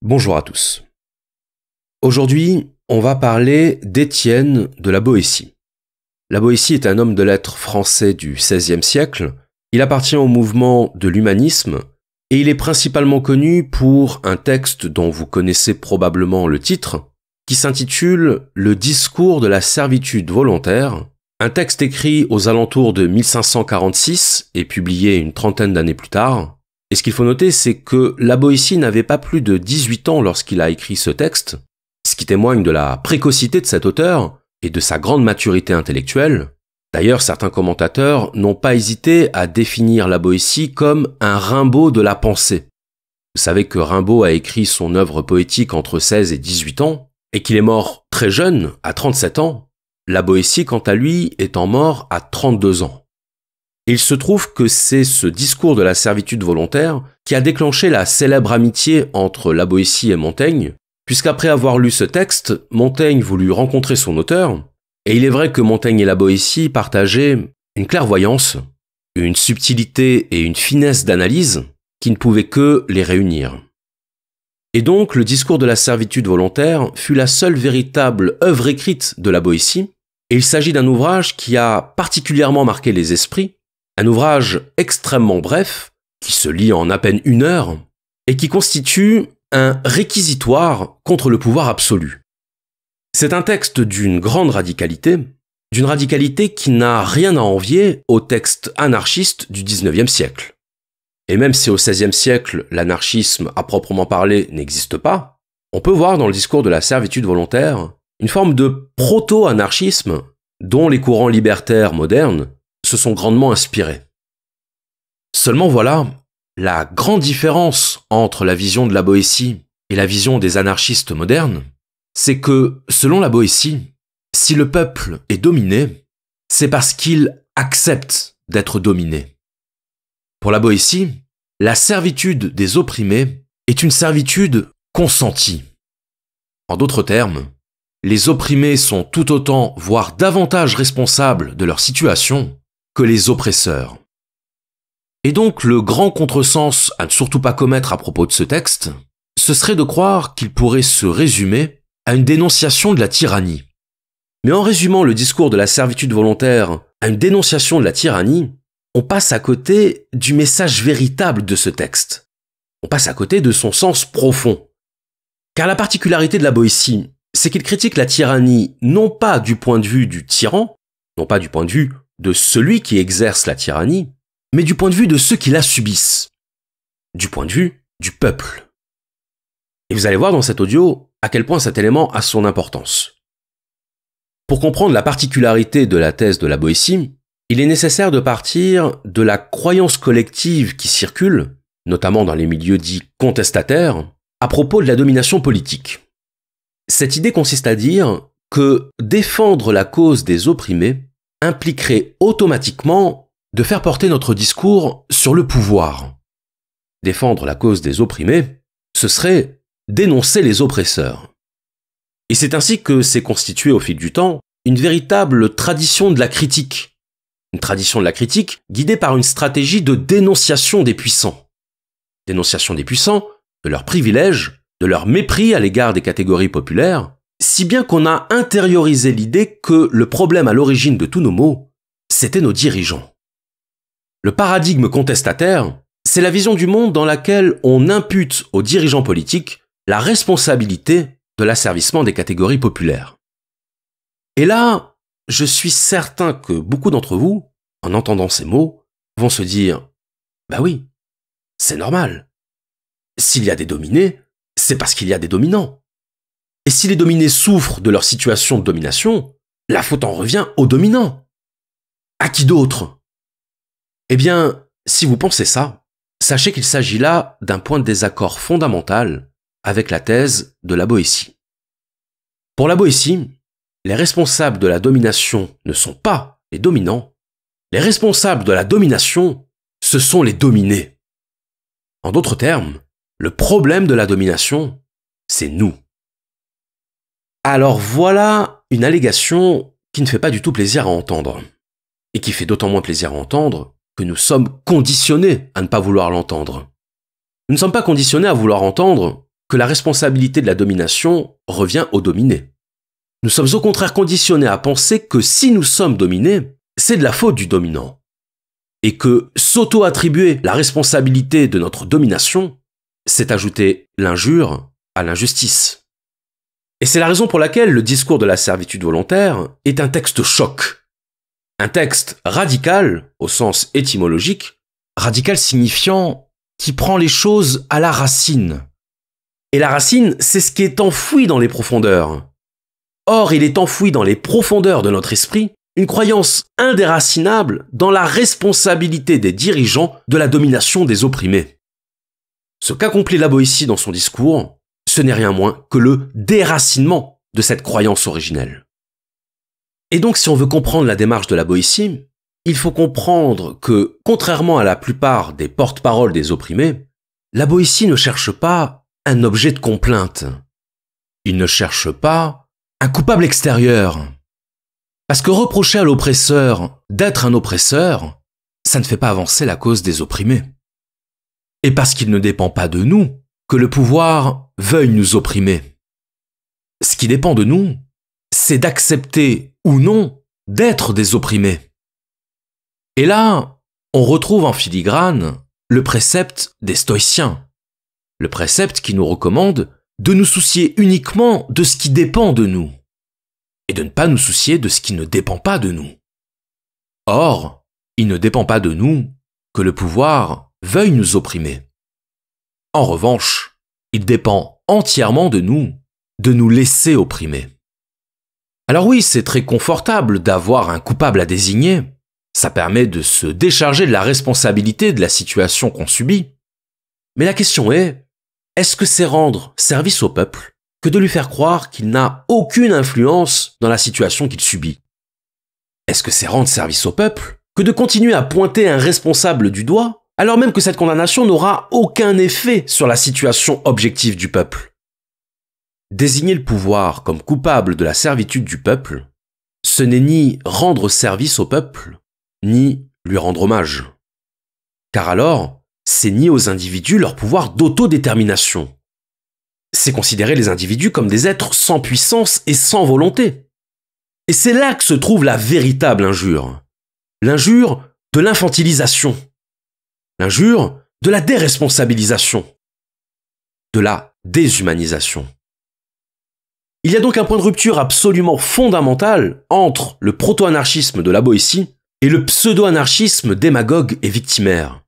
Bonjour à tous. Aujourd'hui, on va parler d'Étienne de la Boétie. La Boétie est un homme de lettres français du XVIe siècle. Il appartient au mouvement de l'humanisme et il est principalement connu pour un texte dont vous connaissez probablement le titre, qui s'intitule « Le discours de la servitude volontaire », un texte écrit aux alentours de 1546 et publié une trentaine d'années plus tard. Et ce qu'il faut noter, c'est que la Boétie n'avait pas plus de 18 ans lorsqu'il a écrit ce texte, ce qui témoigne de la précocité de cet auteur et de sa grande maturité intellectuelle. D'ailleurs, certains commentateurs n'ont pas hésité à définir la Boétie comme un Rimbaud de la pensée. Vous savez que Rimbaud a écrit son œuvre poétique entre 16 et 18 ans, et qu'il est mort très jeune, à 37 ans. La Boétie, quant à lui, étant mort à 32 ans. Il se trouve que c'est ce discours de la servitude volontaire qui a déclenché la célèbre amitié entre la Boétie et Montaigne, puisqu'après avoir lu ce texte, Montaigne voulut rencontrer son auteur, et il est vrai que Montaigne et la Boétie partageaient une clairvoyance, une subtilité et une finesse d'analyse qui ne pouvaient que les réunir. Et donc, le discours de la servitude volontaire fut la seule véritable œuvre écrite de la Boétie, et il s'agit d'un ouvrage qui a particulièrement marqué les esprits, un ouvrage extrêmement bref, qui se lit en à peine 1 heure, et qui constitue un réquisitoire contre le pouvoir absolu. C'est un texte d'une grande radicalité qui n'a rien à envier au texte anarchiste du XIXe siècle. Et même si au XVIe siècle, l'anarchisme à proprement parler n'existe pas, on peut voir dans le discours de la servitude volontaire une forme de proto-anarchisme dont les courants libertaires modernes se sont grandement inspirés. Seulement voilà, la grande différence entre la vision de la Boétie et la vision des anarchistes modernes, c'est que, selon la Boétie, si le peuple est dominé, c'est parce qu'il accepte d'être dominé. Pour la Boétie, la servitude des opprimés est une servitude consentie. En d'autres termes, les opprimés sont tout autant, voire davantage responsables de leur situation que les oppresseurs. Et donc, le grand contresens à ne surtout pas commettre à propos de ce texte, ce serait de croire qu'il pourrait se résumer à une dénonciation de la tyrannie. Mais en résumant le discours de la servitude volontaire à une dénonciation de la tyrannie, on passe à côté du message véritable de ce texte. On passe à côté de son sens profond. Car la particularité de la Boétie, c'est qu'il critique la tyrannie non pas du point de vue du tyran, non pas du point de vue de celui qui exerce la tyrannie, mais du point de vue de ceux qui la subissent, du point de vue du peuple. Et vous allez voir dans cet audio à quel point cet élément a son importance. Pour comprendre la particularité de la thèse de la Boétie, il est nécessaire de partir de la croyance collective qui circule, notamment dans les milieux dits contestataires, à propos de la domination politique. Cette idée consiste à dire que défendre la cause des opprimés impliquerait automatiquement de faire porter notre discours sur le pouvoir. Défendre la cause des opprimés, ce serait dénoncer les oppresseurs. Et c'est ainsi que s'est constituée au fil du temps une véritable tradition de la critique. Une tradition de la critique guidée par une stratégie de dénonciation des puissants. Dénonciation des puissants, de leurs privilèges, de leur mépris à l'égard des catégories populaires, si bien qu'on a intériorisé l'idée que le problème à l'origine de tous nos maux, c'était nos dirigeants. Le paradigme contestataire, c'est la vision du monde dans laquelle on impute aux dirigeants politiques la responsabilité de l'asservissement des catégories populaires. Et là, je suis certain que beaucoup d'entre vous, en entendant ces mots, vont se dire « Bah oui, c'est normal. S'il y a des dominés, c'est parce qu'il y a des dominants. Et si les dominés souffrent de leur situation de domination, la faute en revient aux dominants. À qui d'autre ? Eh bien, si vous pensez ça, sachez qu'il s'agit là d'un point de désaccord fondamental avec la thèse de la Boétie. Pour la Boétie, les responsables de la domination ne sont pas les dominants. Les responsables de la domination, ce sont les dominés. En d'autres termes, le problème de la domination, c'est nous. Alors voilà une allégation qui ne fait pas du tout plaisir à entendre. Et qui fait d'autant moins plaisir à entendre que nous sommes conditionnés à ne pas vouloir l'entendre. Nous ne sommes pas conditionnés à vouloir entendre que la responsabilité de la domination revient au dominé. Nous sommes au contraire conditionnés à penser que si nous sommes dominés, c'est de la faute du dominant. Et que s'auto-attribuer la responsabilité de notre domination, c'est ajouter l'injure à l'injustice. Et c'est la raison pour laquelle le discours de la servitude volontaire est un texte choc. Un texte radical, au sens étymologique, radical signifiant qui prend les choses à la racine. Et la racine, c'est ce qui est enfoui dans les profondeurs. Or, il est enfoui dans les profondeurs de notre esprit une croyance indéracinable dans la responsabilité des dirigeants de la domination des opprimés. Ce qu'accomplit la Boétie dans son discours, ce n'est rien moins que le déracinement de cette croyance originelle. Et donc, si on veut comprendre la démarche de la Boétie, il faut comprendre que, contrairement à la plupart des porte-paroles des opprimés, la Boétie ne cherche pas un objet de complainte. Il ne cherche pas un coupable extérieur. Parce que reprocher à l'oppresseur d'être un oppresseur, ça ne fait pas avancer la cause des opprimés. Et parce qu'il ne dépend pas de nous que le pouvoir veuille nous opprimer. Ce qui dépend de nous, c'est d'accepter ou non d'être des opprimés. Et là, on retrouve en filigrane le précepte des stoïciens. Le précepte qui nous recommande de nous soucier uniquement de ce qui dépend de nous. Et de ne pas nous soucier de ce qui ne dépend pas de nous. Or, il ne dépend pas de nous que le pouvoir veuille nous opprimer. En revanche, il dépend entièrement de nous laisser opprimer. Alors oui, c'est très confortable d'avoir un coupable à désigner. Ça permet de se décharger de la responsabilité de la situation qu'on subit. Mais la question est-ce que c'est rendre service au peuple que de lui faire croire qu'il n'a aucune influence dans la situation qu'il subit? Est-ce que c'est rendre service au peuple que de continuer à pointer un responsable du doigt, alors même que cette condamnation n'aura aucun effet sur la situation objective du peuple? Désigner le pouvoir comme coupable de la servitude du peuple, ce n'est ni rendre service au peuple, ni lui rendre hommage. Car alors, c'est nier aux individus leur pouvoir d'autodétermination. C'est considérer les individus comme des êtres sans puissance et sans volonté. Et c'est là que se trouve la véritable injure. L'injure de l'infantilisation. L'injure de la déresponsabilisation. De la déshumanisation. Il y a donc un point de rupture absolument fondamental entre le proto-anarchisme de la Boétie et le pseudo-anarchisme démagogue et victimaire.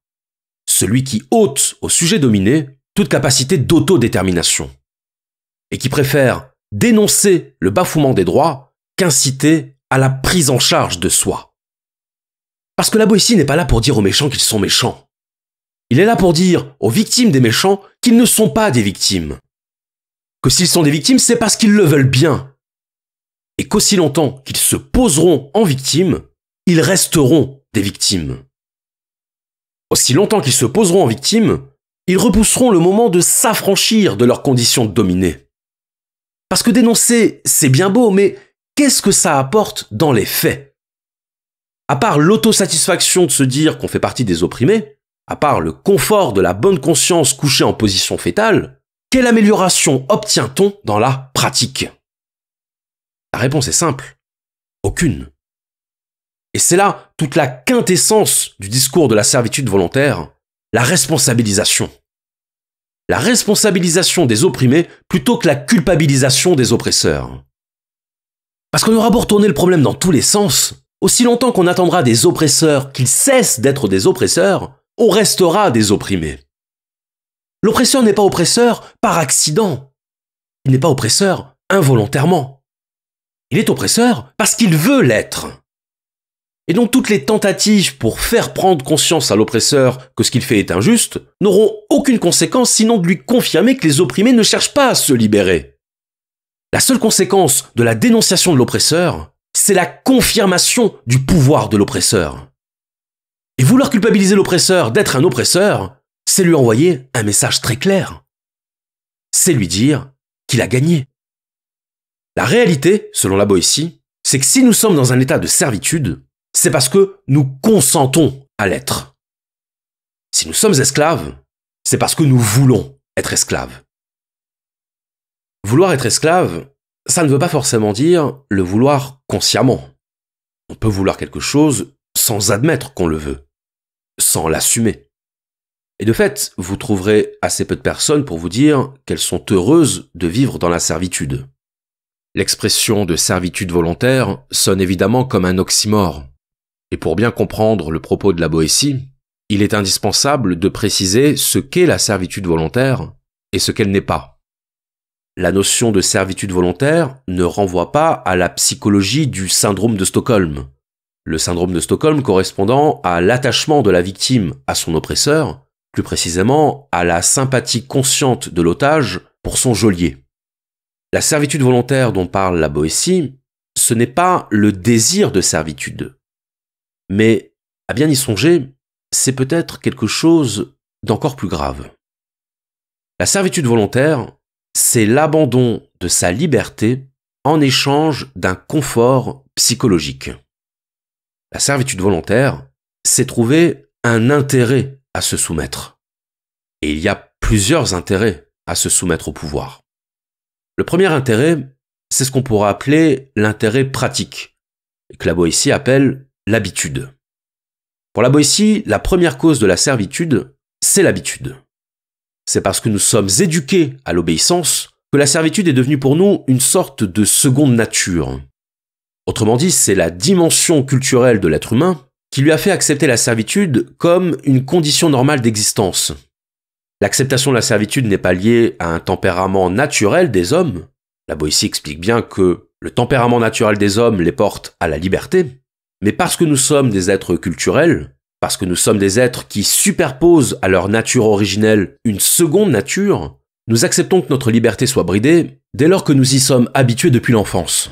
Celui qui ôte au sujet dominé toute capacité d'autodétermination. Et qui préfère dénoncer le bafouement des droits qu'inciter à la prise en charge de soi. Parce que la Boétie n'est pas là pour dire aux méchants qu'ils sont méchants. Il est là pour dire aux victimes des méchants qu'ils ne sont pas des victimes. Que s'ils sont des victimes, c'est parce qu'ils le veulent bien. Et qu'aussi longtemps qu'ils se poseront en victimes, ils resteront des victimes. Aussi longtemps qu'ils se poseront en victimes, ils repousseront le moment de s'affranchir de leurs conditions de dominés. Parce que dénoncer, c'est bien beau, mais qu'est-ce que ça apporte dans les faits? À part l'autosatisfaction de se dire qu'on fait partie des opprimés, à part le confort de la bonne conscience couchée en position fétale, quelle amélioration obtient-on dans la pratique? La réponse est simple. Aucune. Et c'est là toute la quintessence du discours de la servitude volontaire, la responsabilisation. La responsabilisation des opprimés plutôt que la culpabilisation des oppresseurs. Parce qu'on aura beau retourner le problème dans tous les sens, aussi longtemps qu'on attendra des oppresseurs qu'ils cessent d'être des oppresseurs, on restera des opprimés. L'oppresseur n'est pas oppresseur par accident. Il n'est pas oppresseur involontairement. Il est oppresseur parce qu'il veut l'être. Et donc toutes les tentatives pour faire prendre conscience à l'oppresseur que ce qu'il fait est injuste n'auront aucune conséquence sinon de lui confirmer que les opprimés ne cherchent pas à se libérer. La seule conséquence de la dénonciation de l'oppresseur, c'est la confirmation du pouvoir de l'oppresseur. Et vouloir culpabiliser l'oppresseur d'être un oppresseur, c'est lui envoyer un message très clair. C'est lui dire qu'il a gagné. La réalité, selon la Boétie, c'est que si nous sommes dans un état de servitude, c'est parce que nous consentons à l'être. Si nous sommes esclaves, c'est parce que nous voulons être esclaves. Vouloir être esclave, ça ne veut pas forcément dire le vouloir consciemment. On peut vouloir quelque chose sans admettre qu'on le veut, sans l'assumer. Et de fait, vous trouverez assez peu de personnes pour vous dire qu'elles sont heureuses de vivre dans la servitude. L'expression de servitude volontaire sonne évidemment comme un oxymore. Et pour bien comprendre le propos de la Boétie, il est indispensable de préciser ce qu'est la servitude volontaire et ce qu'elle n'est pas. La notion de servitude volontaire ne renvoie pas à la psychologie du syndrome de Stockholm. Le syndrome de Stockholm correspondant à l'attachement de la victime à son oppresseur, plus précisément à la sympathie consciente de l'otage pour son geôlier. La servitude volontaire dont parle la Boétie, ce n'est pas le désir de servitude. Mais, à bien y songer, c'est peut-être quelque chose d'encore plus grave. La servitude volontaire, c'est l'abandon de sa liberté en échange d'un confort psychologique. La servitude volontaire, c'est trouver un intérêt à se soumettre. Et il y a plusieurs intérêts à se soumettre au pouvoir. Le premier intérêt, c'est ce qu'on pourrait appeler l'intérêt pratique, et que la Boétie appelle l'habitude. Pour la Boétie, la première cause de la servitude, c'est l'habitude. C'est parce que nous sommes éduqués à l'obéissance que la servitude est devenue pour nous une sorte de seconde nature. Autrement dit, c'est la dimension culturelle de l'être humain qui lui a fait accepter la servitude comme une condition normale d'existence. L'acceptation de la servitude n'est pas liée à un tempérament naturel des hommes. La Boétie explique bien que le tempérament naturel des hommes les porte à la liberté, mais parce que nous sommes des êtres culturels, parce que nous sommes des êtres qui superposent à leur nature originelle une seconde nature, nous acceptons que notre liberté soit bridée dès lors que nous y sommes habitués depuis l'enfance.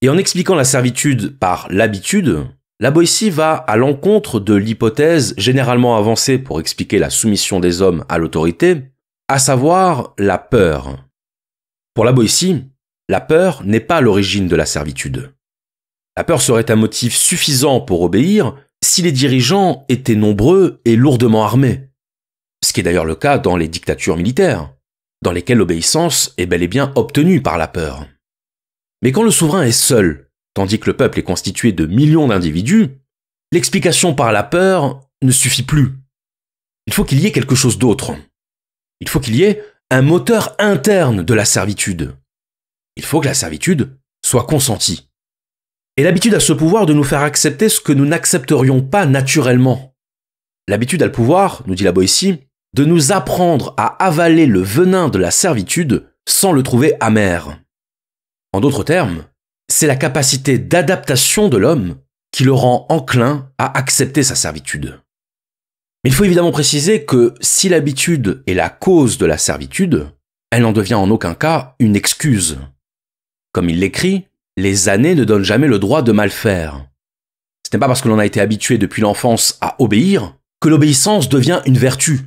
Et en expliquant la servitude par l'habitude, la Boétie va à l'encontre de l'hypothèse généralement avancée pour expliquer la soumission des hommes à l'autorité, à savoir la peur. Pour la Boétie, la peur n'est pas l'origine de la servitude. La peur serait un motif suffisant pour obéir si les dirigeants étaient nombreux et lourdement armés. Ce qui est d'ailleurs le cas dans les dictatures militaires, dans lesquelles l'obéissance est bel et bien obtenue par la peur. Mais quand le souverain est seul, tandis que le peuple est constitué de millions d'individus, l'explication par la peur ne suffit plus. Il faut qu'il y ait quelque chose d'autre. Il faut qu'il y ait un moteur interne de la servitude. Il faut que la servitude soit consentie. Et l'habitude a ce pouvoir de nous faire accepter ce que nous n'accepterions pas naturellement. L'habitude a le pouvoir, nous dit la Boétie, de nous apprendre à avaler le venin de la servitude sans le trouver amer. En d'autres termes, c'est la capacité d'adaptation de l'homme qui le rend enclin à accepter sa servitude. Mais il faut évidemment préciser que si l'habitude est la cause de la servitude, elle n'en devient en aucun cas une excuse. Comme il l'écrit, les années ne donnent jamais le droit de mal faire. Ce n'est pas parce que l'on a été habitué depuis l'enfance à obéir que l'obéissance devient une vertu.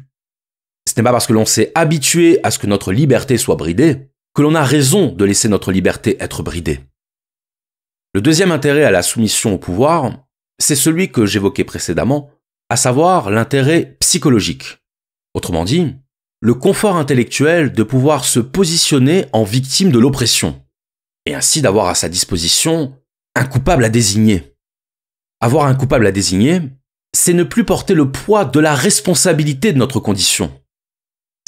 Ce n'est pas parce que l'on s'est habitué à ce que notre liberté soit bridée que l'on a raison de laisser notre liberté être bridée. Le deuxième intérêt à la soumission au pouvoir, c'est celui que j'évoquais précédemment, à savoir l'intérêt psychologique. Autrement dit, le confort intellectuel de pouvoir se positionner en victime de l'oppression, et ainsi d'avoir à sa disposition un coupable à désigner. Avoir un coupable à désigner, c'est ne plus porter le poids de la responsabilité de notre condition.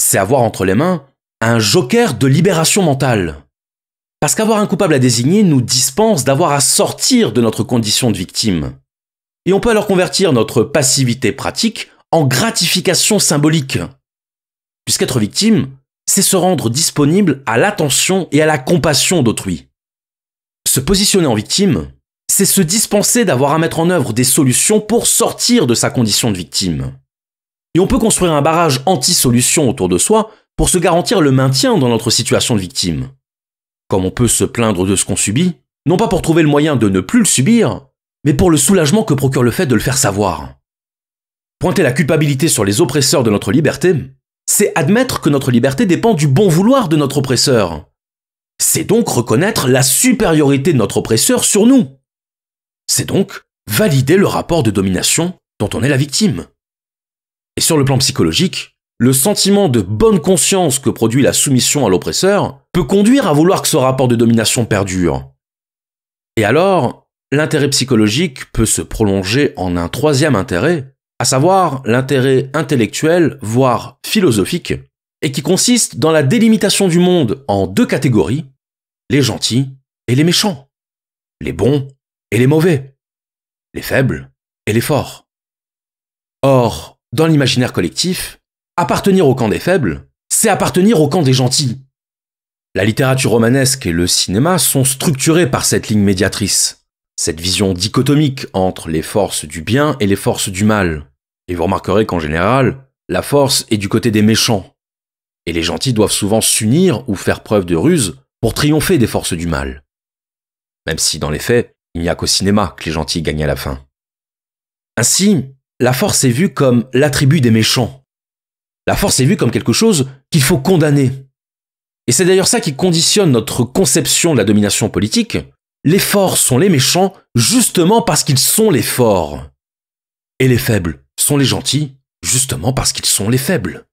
C'est avoir entre les mains un joker de libération mentale. Parce qu'avoir un coupable à désigner nous dispense d'avoir à sortir de notre condition de victime. Et on peut alors convertir notre passivité pratique en gratification symbolique. Puisqu'être victime, c'est se rendre disponible à l'attention et à la compassion d'autrui. Se positionner en victime, c'est se dispenser d'avoir à mettre en œuvre des solutions pour sortir de sa condition de victime. Et on peut construire un barrage anti-solution autour de soi pour se garantir le maintien dans notre situation de victime. Comme on peut se plaindre de ce qu'on subit, non pas pour trouver le moyen de ne plus le subir, mais pour le soulagement que procure le fait de le faire savoir. Pointer la culpabilité sur les oppresseurs de notre liberté, c'est admettre que notre liberté dépend du bon vouloir de notre oppresseur. C'est donc reconnaître la supériorité de notre oppresseur sur nous. C'est donc valider le rapport de domination dont on est la victime. Et sur le plan psychologique, le sentiment de bonne conscience que produit la soumission à l'oppresseur peut conduire à vouloir que ce rapport de domination perdure. Et alors, l'intérêt psychologique peut se prolonger en un troisième intérêt, à savoir l'intérêt intellectuel, voire philosophique, et qui consiste dans la délimitation du monde en deux catégories, les gentils et les méchants, les bons et les mauvais, les faibles et les forts. Or, dans l'imaginaire collectif, appartenir au camp des faibles, c'est appartenir au camp des gentils. La littérature romanesque et le cinéma sont structurés par cette ligne médiatrice, cette vision dichotomique entre les forces du bien et les forces du mal. Et vous remarquerez qu'en général, la force est du côté des méchants. Et les gentils doivent souvent s'unir ou faire preuve de ruse pour triompher des forces du mal. Même si, dans les faits, il n'y a qu'au cinéma que les gentils gagnent à la fin. Ainsi, la force est vue comme l'attribut des méchants. La force est vue comme quelque chose qu'il faut condamner. Et c'est d'ailleurs ça qui conditionne notre conception de la domination politique. Les forts sont les méchants justement parce qu'ils sont les forts. Et les faibles sont les gentils justement parce qu'ils sont les faibles.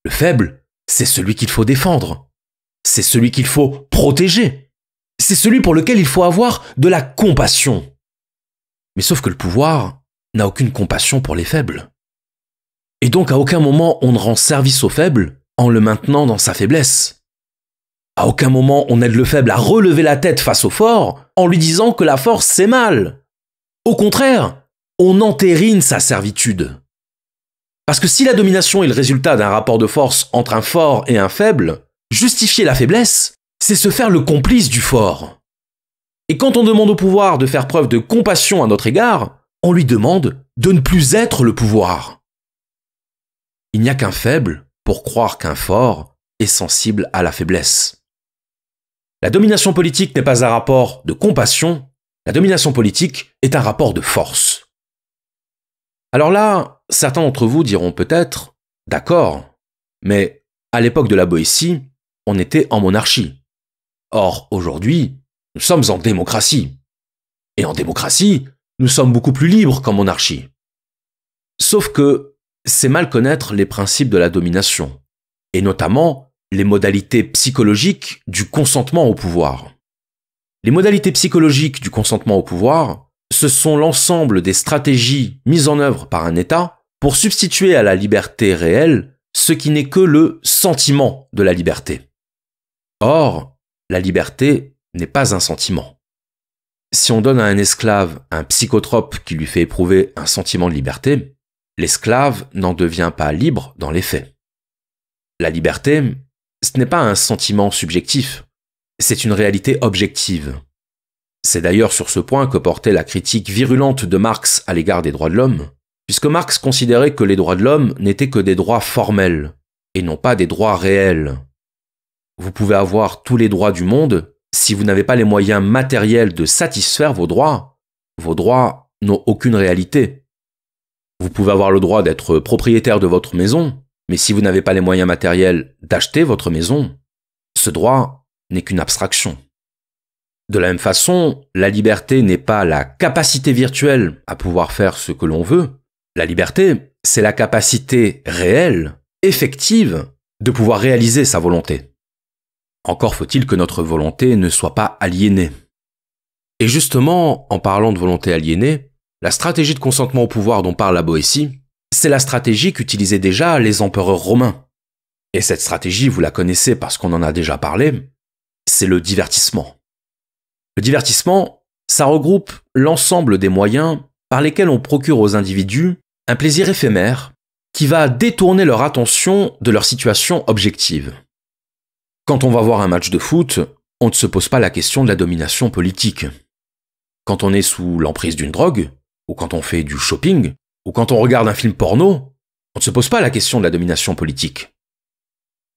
Le faible, c'est celui qu'il faut défendre. C'est celui qu'il faut protéger. C'est celui pour lequel il faut avoir de la compassion. Mais sauf que le pouvoir n'a aucune compassion pour les faibles. Et donc à aucun moment on ne rend service au faible en le maintenant dans sa faiblesse. À aucun moment on aide le faible à relever la tête face au fort en lui disant que la force c'est mal. Au contraire, on entérine sa servitude. Parce que si la domination est le résultat d'un rapport de force entre un fort et un faible, justifier la faiblesse, c'est se faire le complice du fort. Et quand on demande au pouvoir de faire preuve de compassion à notre égard, on lui demande de ne plus être le pouvoir. Il n'y a qu'un faible pour croire qu'un fort est sensible à la faiblesse. La domination politique n'est pas un rapport de compassion, la domination politique est un rapport de force. Alors là, certains d'entre vous diront peut-être « D'accord, mais à l'époque de la Boétie, on était en monarchie. Or, aujourd'hui, nous sommes en démocratie. Et en démocratie, nous sommes beaucoup plus libres qu'en monarchie. » Sauf que c'est mal connaître les principes de la domination, et notamment les modalités psychologiques du consentement au pouvoir. Les modalités psychologiques du consentement au pouvoir, ce sont l'ensemble des stratégies mises en œuvre par un État pour substituer à la liberté réelle ce qui n'est que le sentiment de la liberté. Or, la liberté n'est pas un sentiment. Si on donne à un esclave un psychotrope qui lui fait éprouver un sentiment de liberté, l'esclave n'en devient pas libre dans les faits. La liberté, ce n'est pas un sentiment subjectif, c'est une réalité objective. C'est d'ailleurs sur ce point que portait la critique virulente de Marx à l'égard des droits de l'homme, puisque Marx considérait que les droits de l'homme n'étaient que des droits formels, et non pas des droits réels. Vous pouvez avoir tous les droits du monde, si vous n'avez pas les moyens matériels de satisfaire vos droits n'ont aucune réalité. Vous pouvez avoir le droit d'être propriétaire de votre maison, mais si vous n'avez pas les moyens matériels d'acheter votre maison, ce droit n'est qu'une abstraction. De la même façon, la liberté n'est pas la capacité virtuelle à pouvoir faire ce que l'on veut. La liberté, c'est la capacité réelle, effective, de pouvoir réaliser sa volonté. Encore faut-il que notre volonté ne soit pas aliénée. Et justement, en parlant de volonté aliénée, la stratégie de consentement au pouvoir dont parle la Boétie, c'est la stratégie qu'utilisaient déjà les empereurs romains. Et cette stratégie, vous la connaissez parce qu'on en a déjà parlé, c'est le divertissement. Le divertissement, ça regroupe l'ensemble des moyens par lesquels on procure aux individus un plaisir éphémère qui va détourner leur attention de leur situation objective. Quand on va voir un match de foot, on ne se pose pas la question de la domination politique. Quand on est sous l'emprise d'une drogue, ou quand on fait du shopping, ou quand on regarde un film porno, on ne se pose pas la question de la domination politique.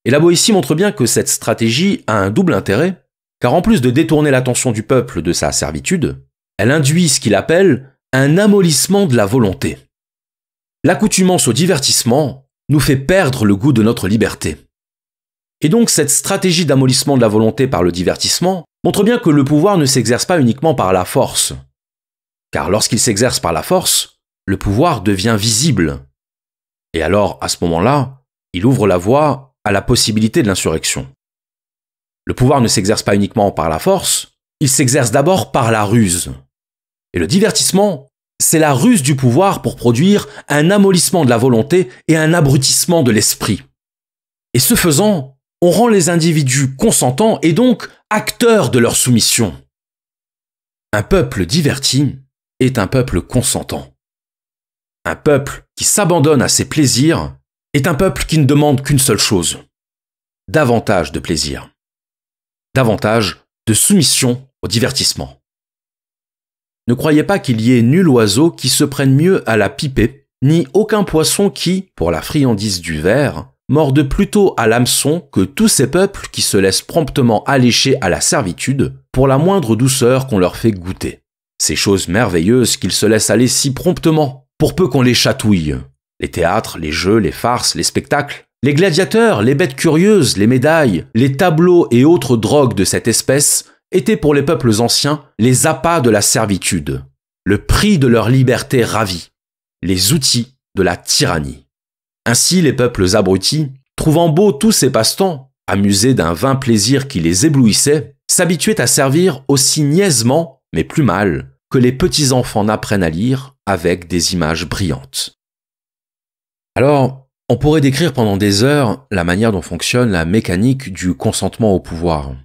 Et la Boétie montre bien que cette stratégie a un double intérêt, car en plus de détourner l'attention du peuple de sa servitude, elle induit ce qu'il appelle un amollissement de la volonté. L'accoutumance au divertissement nous fait perdre le goût de notre liberté. Et donc cette stratégie d'amollissement de la volonté par le divertissement montre bien que le pouvoir ne s'exerce pas uniquement par la force. Car lorsqu'il s'exerce par la force, le pouvoir devient visible. Et alors, à ce moment-là, il ouvre la voie à la possibilité de l'insurrection. Le pouvoir ne s'exerce pas uniquement par la force, il s'exerce d'abord par la ruse. Et le divertissement, c'est la ruse du pouvoir pour produire un amollissement de la volonté et un abrutissement de l'esprit. Et ce faisant, on rend les individus consentants et donc acteurs de leur soumission. Un peuple diverti est un peuple consentant. Un peuple qui s'abandonne à ses plaisirs est un peuple qui ne demande qu'une seule chose: davantage de plaisir, davantage de soumission au divertissement. Ne croyez pas qu'il y ait nul oiseau qui se prenne mieux à la piper, ni aucun poisson qui, pour la friandise du ver, morde plutôt à l'hameçon que tous ces peuples qui se laissent promptement allécher à la servitude pour la moindre douceur qu'on leur fait goûter. Ces choses merveilleuses qu'ils se laissent aller si promptement, pour peu qu'on les chatouille. Les théâtres, les jeux, les farces, les spectacles, les gladiateurs, les bêtes curieuses, les médailles, les tableaux et autres drogues de cette espèce étaient pour les peuples anciens les appâts de la servitude, le prix de leur liberté ravie, les outils de la tyrannie. Ainsi les peuples abrutis, trouvant beaux tous ces passe-temps, amusés d'un vain plaisir qui les éblouissait, s'habituaient à servir aussi niaisement, mais plus mal, que les petits-enfants n'apprennent à lire avec des images brillantes. Alors, on pourrait décrire pendant des heures la manière dont fonctionne la mécanique du consentement au pouvoir.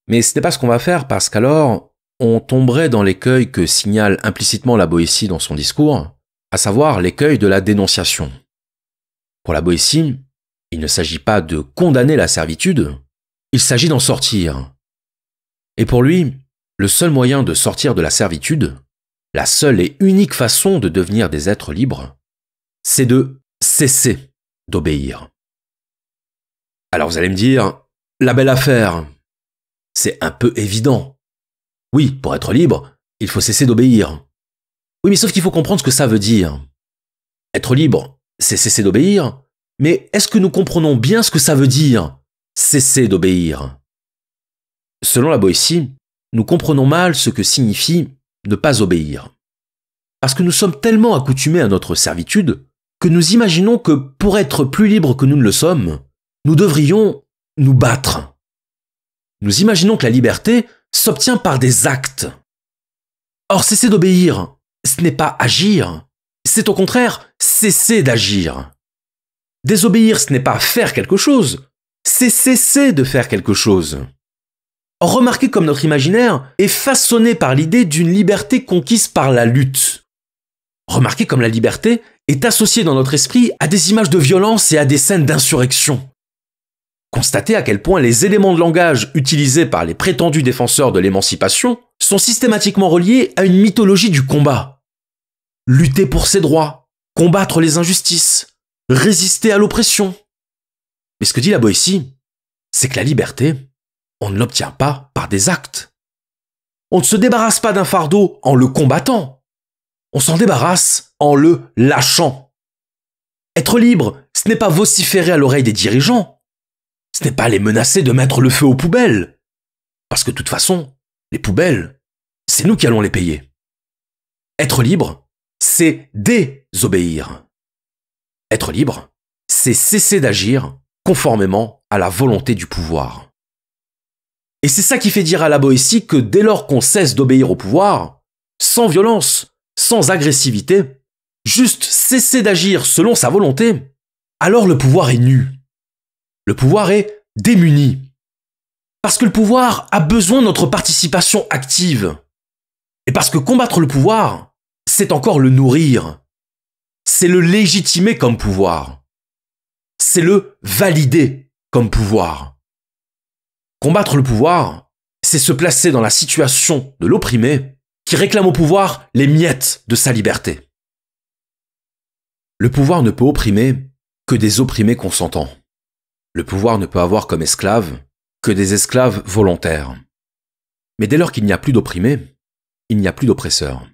Mais ce n'est pas ce qu'on va faire parce qu'alors, on tomberait dans l'écueil que signale implicitement la Boétie dans son discours, à savoir l'écueil de la dénonciation. Pour la Boétie, il ne s'agit pas de condamner la servitude, il s'agit d'en sortir. Et pour lui, le seul moyen de sortir de la servitude, la seule et unique façon de devenir des êtres libres, c'est de cesser d'obéir. Alors vous allez me dire, la belle affaire, c'est un peu évident. Oui, pour être libre, il faut cesser d'obéir. Oui, mais sauf qu'il faut comprendre ce que ça veut dire. Être libre, c'est cesser d'obéir, mais est-ce que nous comprenons bien ce que ça veut dire, cesser d'obéir? Selon la Boétie, nous comprenons mal ce que signifie ne pas obéir. Parce que nous sommes tellement accoutumés à notre servitude que nous imaginons que pour être plus libres que nous ne le sommes, nous devrions nous battre. Nous imaginons que la liberté s'obtient par des actes. Or, cesser d'obéir, ce n'est pas agir, c'est au contraire cesser d'agir. Désobéir, ce n'est pas faire quelque chose, c'est cesser de faire quelque chose. Or, remarquez comme notre imaginaire est façonné par l'idée d'une liberté conquise par la lutte. Remarquez comme la liberté est associée dans notre esprit à des images de violence et à des scènes d'insurrection. Constatez à quel point les éléments de langage utilisés par les prétendus défenseurs de l'émancipation sont systématiquement reliés à une mythologie du combat. Lutter pour ses droits, combattre les injustices, résister à l'oppression. Mais ce que dit la Boétie, c'est que la liberté, on ne l'obtient pas par des actes. On ne se débarrasse pas d'un fardeau en le combattant. On s'en débarrasse en le lâchant. Être libre, ce n'est pas vociférer à l'oreille des dirigeants. Ce n'est pas les menacer de mettre le feu aux poubelles. Parce que de toute façon, les poubelles, c'est nous qui allons les payer. Être libre, c'est désobéir. Être libre, c'est cesser d'agir conformément à la volonté du pouvoir. Et c'est ça qui fait dire à la Boétie que dès lors qu'on cesse d'obéir au pouvoir, sans violence, sans agressivité, juste cesser d'agir selon sa volonté, alors le pouvoir est nu. Le pouvoir est démuni. Parce que le pouvoir a besoin de notre participation active. Et parce que combattre le pouvoir, c'est encore le nourrir. C'est le légitimer comme pouvoir. C'est le valider comme pouvoir. Combattre le pouvoir, c'est se placer dans la situation de l'opprimé qui réclame au pouvoir les miettes de sa liberté. Le pouvoir ne peut opprimer que des opprimés consentants. Le pouvoir ne peut avoir comme esclaves que des esclaves volontaires. Mais dès lors qu'il n'y a plus d'opprimés, il n'y a plus d'oppresseurs.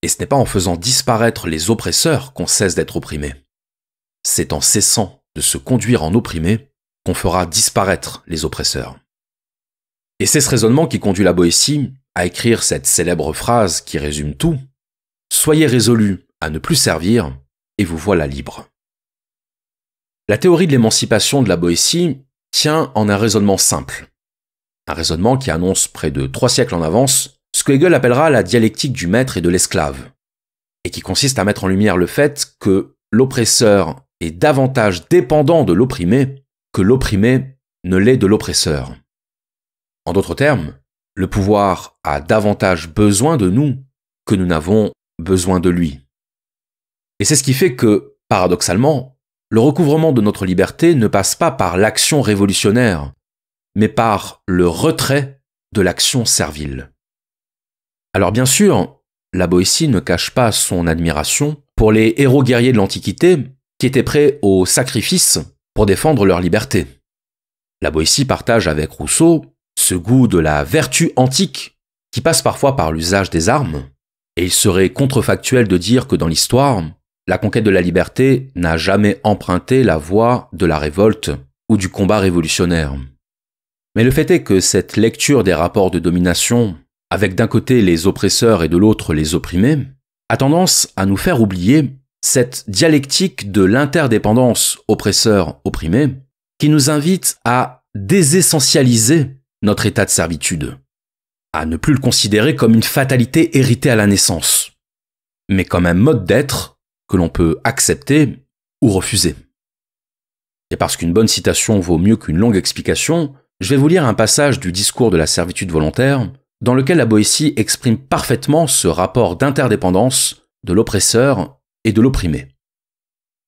Et ce n'est pas en faisant disparaître les oppresseurs qu'on cesse d'être opprimé. C'est en cessant de se conduire en opprimé qu'on fera disparaître les oppresseurs. Et c'est ce raisonnement qui conduit la Boétie à écrire cette célèbre phrase qui résume tout. « Soyez résolus à ne plus servir, et vous voilà libre. » La théorie de l'émancipation de la Boétie tient en un raisonnement simple. Un raisonnement qui annonce près de 3 siècles en avance ce que Hegel appellera la dialectique du maître et de l'esclave, et qui consiste à mettre en lumière le fait que l'oppresseur est davantage dépendant de l'opprimé que l'opprimé ne l'est de l'oppresseur. En d'autres termes, le pouvoir a davantage besoin de nous que nous n'avons besoin de lui. Et c'est ce qui fait que, paradoxalement, le recouvrement de notre liberté ne passe pas par l'action révolutionnaire, mais par le retrait de l'action servile. Alors bien sûr, la Boétie ne cache pas son admiration pour les héros guerriers de l'Antiquité qui étaient prêts au sacrifice pour défendre leur liberté. La Boétie partage avec Rousseau ce goût de la vertu antique qui passe parfois par l'usage des armes, et il serait contrefactuel de dire que dans l'histoire, la conquête de la liberté n'a jamais emprunté la voie de la révolte ou du combat révolutionnaire. Mais le fait est que cette lecture des rapports de domination, avec d'un côté les oppresseurs et de l'autre les opprimés, a tendance à nous faire oublier cette dialectique de l'interdépendance oppresseur-opprimé qui nous invite à désessentialiser notre état de servitude, à ne plus le considérer comme une fatalité héritée à la naissance, mais comme un mode d'être que l'on peut accepter ou refuser. Et parce qu'une bonne citation vaut mieux qu'une longue explication, je vais vous lire un passage du discours de la servitude volontaire dans lequel la Boétie exprime parfaitement ce rapport d'interdépendance de l'oppresseur et de l'opprimé.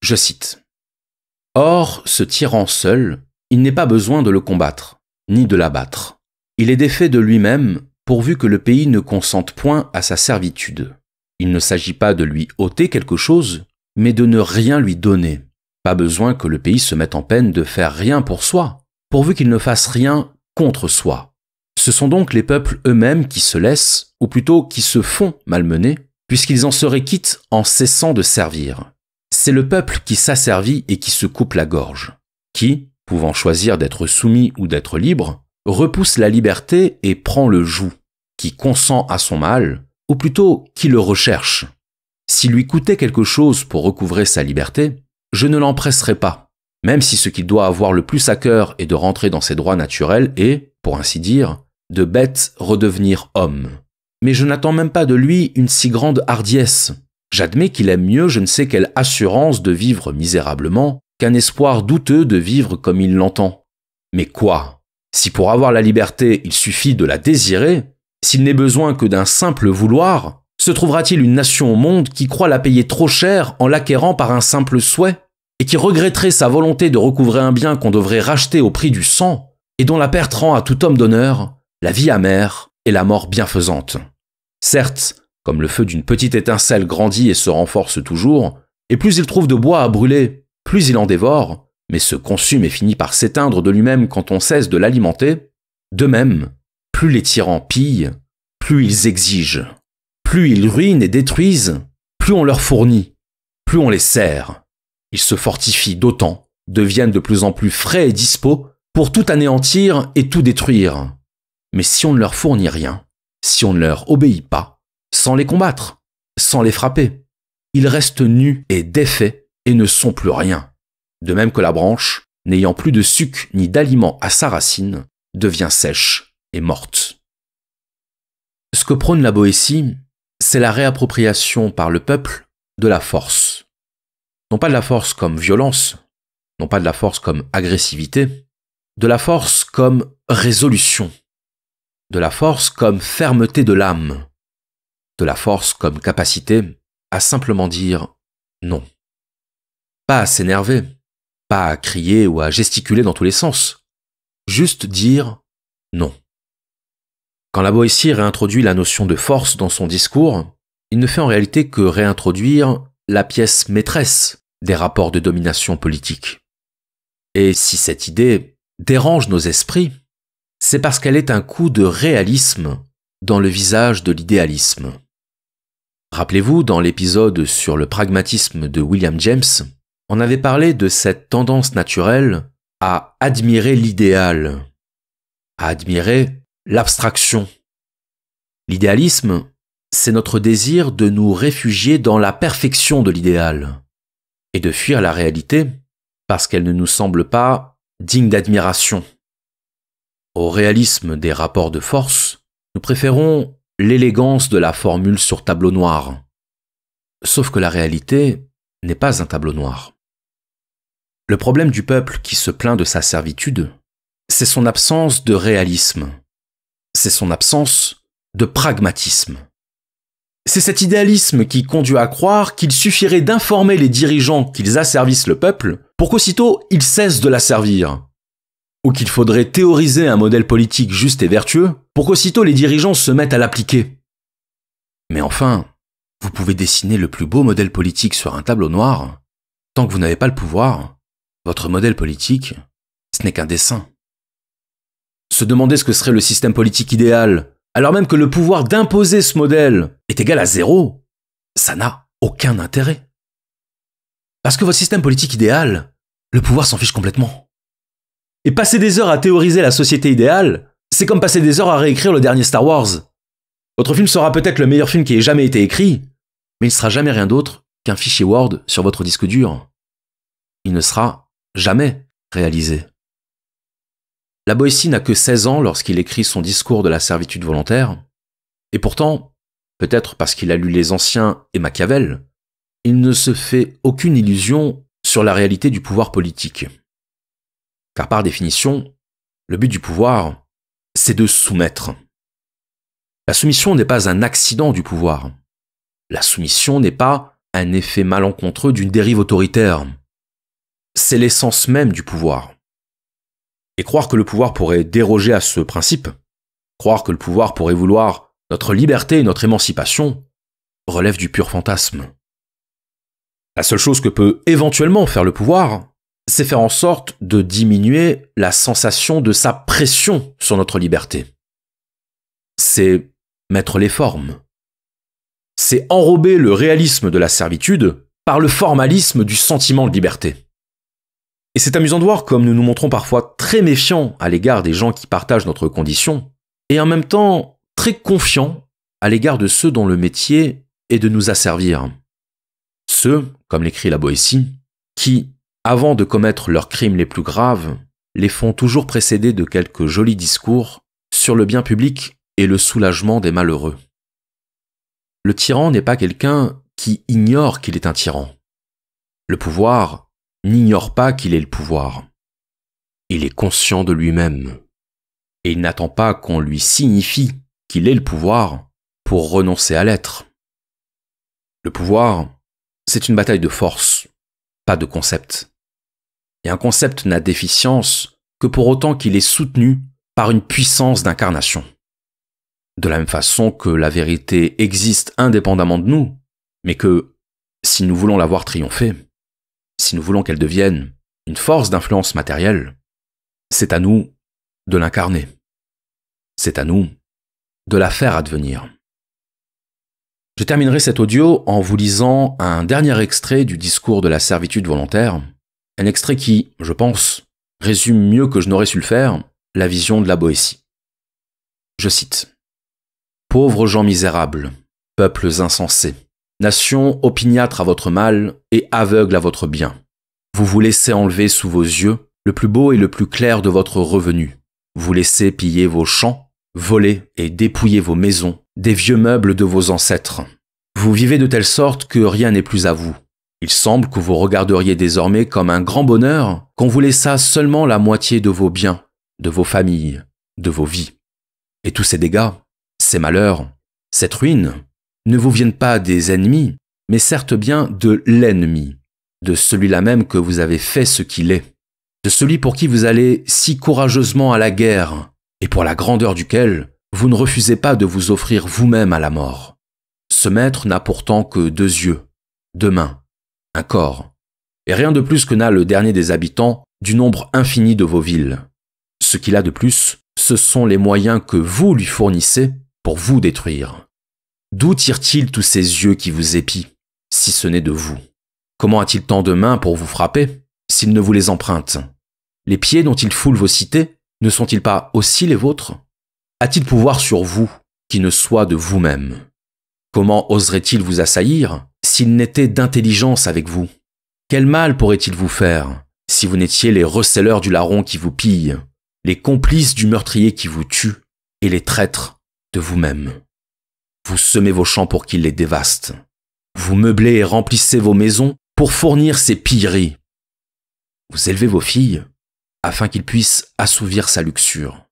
Je cite. « Or, ce tyran seul, il n'est pas besoin de le combattre, ni de l'abattre. Il est défait de lui-même, pourvu que le pays ne consente point à sa servitude. Il ne s'agit pas de lui ôter quelque chose, mais de ne rien lui donner. Pas besoin que le pays se mette en peine de faire rien pour soi, pourvu qu'il ne fasse rien contre soi. Ce sont donc les peuples eux-mêmes qui se laissent, ou plutôt qui se font malmener, puisqu'ils en seraient quittes en cessant de servir. C'est le peuple qui s'asservit et qui se coupe la gorge, qui, pouvant choisir d'être soumis ou d'être libre, repousse la liberté et prend le joug, qui consent à son mal, ou plutôt qui le recherche. S'il lui coûtait quelque chose pour recouvrer sa liberté, je ne l'empresserais pas, même si ce qu'il doit avoir le plus à cœur est de rentrer dans ses droits naturels et, pour ainsi dire, de bête redevenir homme. Mais je n'attends même pas de lui une si grande hardiesse. J'admets qu'il aime mieux je ne sais quelle assurance de vivre misérablement qu'un espoir douteux de vivre comme il l'entend. Mais quoi ? Si pour avoir la liberté il suffit de la désirer, s'il n'est besoin que d'un simple vouloir, se trouvera-t-il une nation au monde qui croit la payer trop cher en l'acquérant par un simple souhait, et qui regretterait sa volonté de recouvrer un bien qu'on devrait racheter au prix du sang, et dont la perte rend à tout homme d'honneur la vie amère et la mort bienfaisante. Certes, comme le feu d'une petite étincelle grandit et se renforce toujours, et plus il trouve de bois à brûler, plus il en dévore, mais se consume et finit par s'éteindre de lui-même quand on cesse de l'alimenter, de même, plus les tyrans pillent, plus ils exigent. Plus ils ruinent et détruisent, plus on leur fournit, plus on les sert. Ils se fortifient d'autant, deviennent de plus en plus frais et dispos pour tout anéantir et tout détruire. Mais si on ne leur fournit rien, si on ne leur obéit pas, sans les combattre, sans les frapper, ils restent nus et défaits et ne sont plus rien. De même que la branche, n'ayant plus de suc ni d'aliment à sa racine, devient sèche et morte. Ce que prône la Boétie, c'est la réappropriation par le peuple de la force. Non pas de la force comme violence, non pas de la force comme agressivité, de la force comme résolution, de la force comme fermeté de l'âme, de la force comme capacité à simplement dire non. Pas à s'énerver, pas à crier ou à gesticuler dans tous les sens, juste dire non. Quand la Boétie réintroduit la notion de force dans son discours, il ne fait en réalité que réintroduire la pièce maîtresse des rapports de domination politique. Et si cette idée dérange nos esprits, c'est parce qu'elle est un coup de réalisme dans le visage de l'idéalisme. Rappelez-vous, dans l'épisode sur le pragmatisme de William James, on avait parlé de cette tendance naturelle à admirer l'idéal, à admirer l'abstraction. L'idéalisme, c'est notre désir de nous réfugier dans la perfection de l'idéal et de fuir la réalité parce qu'elle ne nous semble pas digne d'admiration. Au réalisme des rapports de force, nous préférons l'élégance de la formule sur tableau noir. Sauf que la réalité n'est pas un tableau noir. Le problème du peuple qui se plaint de sa servitude, c'est son absence de réalisme. C'est son absence de pragmatisme. C'est cet idéalisme qui conduit à croire qu'il suffirait d'informer les dirigeants qu'ils asservissent le peuple pour qu'aussitôt ils cessent de l'asservir. Ou qu'il faudrait théoriser un modèle politique juste et vertueux pour qu'aussitôt les dirigeants se mettent à l'appliquer. Mais enfin, vous pouvez dessiner le plus beau modèle politique sur un tableau noir. Tant que vous n'avez pas le pouvoir, votre modèle politique, ce n'est qu'un dessin. Se demander ce que serait le système politique idéal, alors même que le pouvoir d'imposer ce modèle est égal à 0, ça n'a aucun intérêt. Parce que votre système politique idéal, le pouvoir s'en fiche complètement. Et passer des heures à théoriser la société idéale, c'est comme passer des heures à réécrire le dernier Star Wars. Votre film sera peut-être le meilleur film qui ait jamais été écrit, mais il ne sera jamais rien d'autre qu'un fichier Word sur votre disque dur. Il ne sera jamais réalisé. La Boétie n'a que 16 ans lorsqu'il écrit son discours de la servitude volontaire, et pourtant, peut-être parce qu'il a lu les Anciens et Machiavel, il ne se fait aucune illusion sur la réalité du pouvoir politique. Car par définition, le but du pouvoir, c'est de soumettre. La soumission n'est pas un accident du pouvoir. La soumission n'est pas un effet malencontreux d'une dérive autoritaire. C'est l'essence même du pouvoir. Et croire que le pouvoir pourrait déroger à ce principe, croire que le pouvoir pourrait vouloir notre liberté et notre émancipation, relève du pur fantasme. La seule chose que peut éventuellement faire le pouvoir, c'est faire en sorte de diminuer la sensation de sa pression sur notre liberté. C'est mettre les formes. C'est enrober le réalisme de la servitude par le formalisme du sentiment de liberté. Et c'est amusant de voir comme nous nous montrons parfois très méfiants à l'égard des gens qui partagent notre condition, et en même temps très confiants à l'égard de ceux dont le métier est de nous asservir. Ceux, comme l'écrit la Boétie, qui, avant de commettre leurs crimes les plus graves, les font toujours précéder de quelques jolis discours sur le bien public et le soulagement des malheureux. Le tyran n'est pas quelqu'un qui ignore qu'il est un tyran. Le pouvoir n'ignore pas qu'il est le pouvoir. Il est conscient de lui-même. Et il n'attend pas qu'on lui signifie qu'il est le pouvoir pour renoncer à l'être. Le pouvoir, c'est une bataille de force, pas de concept. Et un concept n'a d'efficience que pour autant qu'il est soutenu par une puissance d'incarnation. De la même façon que la vérité existe indépendamment de nous, mais que, si nous voulons la voir triompher, si nous voulons qu'elle devienne une force d'influence matérielle, c'est à nous de l'incarner. C'est à nous de la faire advenir. Je terminerai cet audio en vous lisant un dernier extrait du discours de la servitude volontaire, un extrait qui, je pense, résume mieux que je n'aurais su le faire la vision de la Boétie. Je cite. « Pauvres gens misérables, peuples insensés, nation opiniâtre à votre mal et aveugle à votre bien. Vous vous laissez enlever sous vos yeux le plus beau et le plus clair de votre revenu. Vous laissez piller vos champs, voler et dépouiller vos maisons, des vieux meubles de vos ancêtres. Vous vivez de telle sorte que rien n'est plus à vous. Il semble que vous regarderiez désormais comme un grand bonheur qu'on vous laissa seulement la moitié de vos biens, de vos familles, de vos vies. Et tous ces dégâts, ces malheurs, cette ruine, ne vous viennent pas des ennemis, mais certes bien de l'ennemi, de celui-là même que vous avez fait ce qu'il est, de celui pour qui vous allez si courageusement à la guerre, et pour la grandeur duquel vous ne refusez pas de vous offrir vous-même à la mort. Ce maître n'a pourtant que 2 yeux, 2 mains, un corps, et rien de plus que n'a le dernier des habitants du nombre infini de vos villes. Ce qu'il a de plus, ce sont les moyens que vous lui fournissez pour vous détruire. D'où tire-t-il tous ces yeux qui vous épient, si ce n'est de vous? Comment a-t-il tant de mains pour vous frapper, s'il ne vous les emprunte? Les pieds dont il foule vos cités, ne sont-ils pas aussi les vôtres? A-t-il pouvoir sur vous qui ne soit de vous-même? Comment oserait-il vous assaillir s'il n'était d'intelligence avec vous? Quel mal pourrait-il vous faire si vous n'étiez les receleurs du larron qui vous pille, les complices du meurtrier qui vous tue et les traîtres de vous-même. Vous semez vos champs pour qu'il les dévaste. Vous meublez et remplissez vos maisons pour fournir ses pilleries. Vous élevez vos filles afin qu'ils puissent assouvir sa luxure.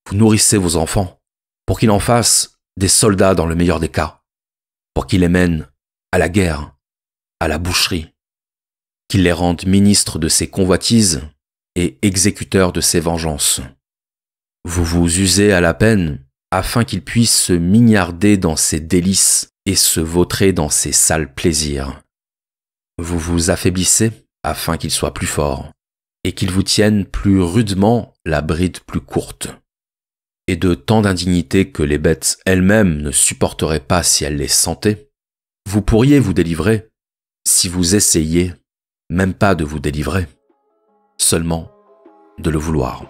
Vous nourrissez vos enfants pour qu'ils en fassent des soldats dans le meilleur des cas, pour qu'ils les mènent à la guerre, à la boucherie, qu'ils les rendent ministres de ses convoitises et exécuteurs de ses vengeances. Vous vous usez à la peine afin qu'ils puissent se mignarder dans ses délices et se vautrer dans ses sales plaisirs. Vous vous affaiblissez afin qu'ils soient plus forts et qu'ils vous tiennent plus rudement la bride plus courte. Et de tant d'indignité que les bêtes elles-mêmes ne supporteraient pas si elles les sentaient, vous pourriez vous délivrer si vous essayiez même pas de vous délivrer, seulement de le vouloir.